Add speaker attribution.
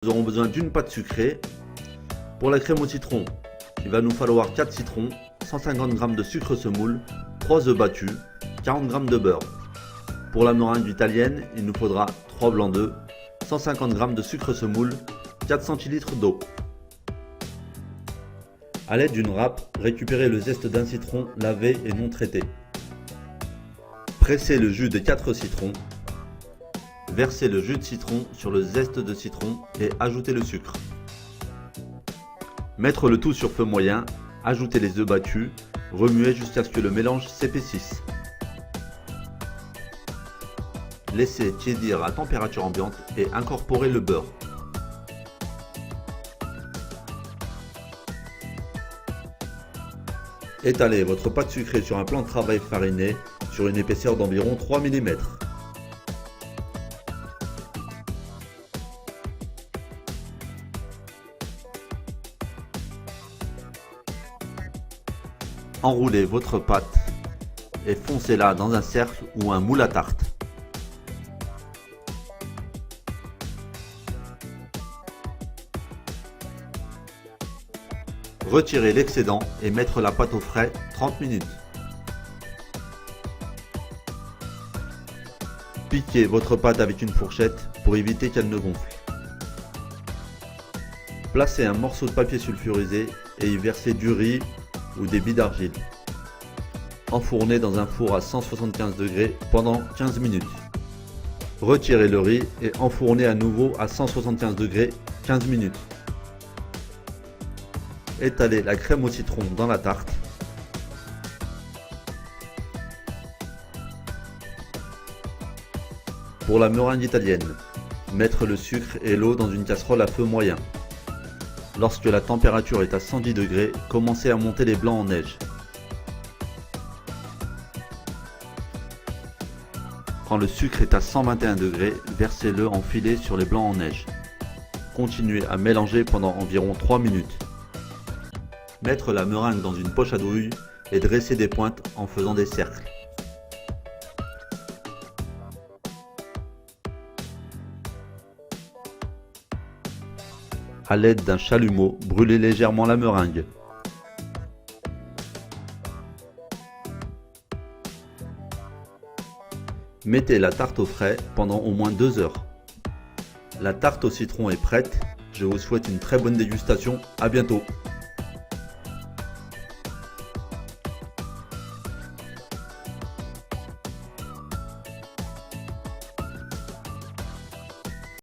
Speaker 1: Nous aurons besoin d'une pâte sucrée. Pour la crème au citron, il va nous falloir 4 citrons, 150 g de sucre semoule, 3 œufs battus, 40 g de beurre. Pour la meringue italienne, il nous faudra 3 blancs d'œufs, 150 g de sucre semoule, 4 centilitres d'eau. A l'aide d'une râpe, récupérez le zeste d'un citron lavé et non traité. Pressez le jus de 4 citrons. Versez le jus de citron sur le zeste de citron et ajoutez le sucre. Mettre le tout sur feu moyen, ajoutez les œufs battus, remuez jusqu'à ce que le mélange s'épaississe. Laissez tiédir à température ambiante et incorporez le beurre. Étalez votre pâte sucrée sur un plan de travail fariné sur une épaisseur d'environ 3 mm. Enroulez votre pâte et foncez-la dans un cercle ou un moule à tarte. Retirez l'excédent et mettre la pâte au frais 30 minutes. Piquez votre pâte avec une fourchette pour éviter qu'elle ne gonfle. Placez un morceau de papier sulfurisé et y versez du riz ou des billes d'argile. Enfournez dans un four à 175 degrés pendant 15 minutes. Retirez le riz et enfournez à nouveau à 175 degrés 15 minutes. Étalez la crème au citron dans la tarte. Pour la meringue italienne, mettre le sucre et l'eau dans une casserole à feu moyen. Lorsque la température est à 110 degrés, commencez à monter les blancs en neige. Quand le sucre est à 121 degrés, versez-le en filets sur les blancs en neige. Continuez à mélanger pendant environ 3 minutes. Mettre la meringue dans une poche à douille et dresser des pointes en faisant des cercles. A l'aide d'un chalumeau, brûlez légèrement la meringue. Mettez la tarte au frais pendant au moins 2 heures. La tarte au citron est prête. Je vous souhaite une très bonne dégustation. À bientôt.